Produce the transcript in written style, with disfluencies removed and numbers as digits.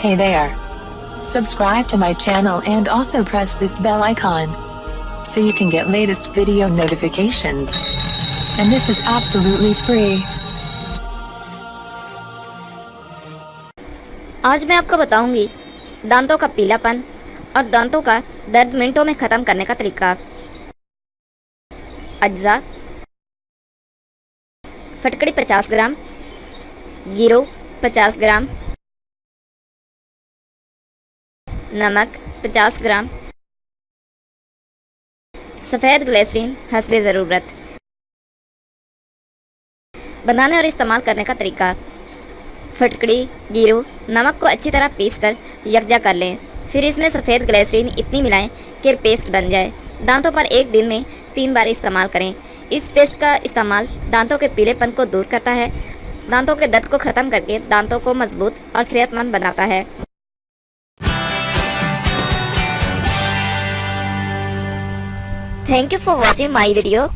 Hey there. Subscribe to my channel and also press this bell icon so you can get latest video notifications. And this is absolutely free. आज मैं आपको बताऊंगी दांतों का पीलापन और दांतों का दर्द मिनटों में ख़त्म करने का तरीका। अज्जा: फटकड़ी 50 ग्राम, गिरो 50 ग्राम, नमक 50 ग्राम, सफ़ेद ग्लिसरीन हस्बे ज़रूरत। बनाने और इस्तेमाल करने का तरीका: फटकड़ी, गिरो, नमक को अच्छी तरह पीसकर यकजा कर लें। फिर इसमें सफ़ेद ग्लिसरीन इतनी मिलाएं कि पेस्ट बन जाए। दांतों पर एक दिन में 3 बार इस्तेमाल करें। इस पेस्ट का इस्तेमाल दांतों के पीलेपन को दूर करता है, दांतों के दर्द को ख़त्म करके दांतों को मजबूत और सेहतमंद बनाता है। Thank you for watching my video.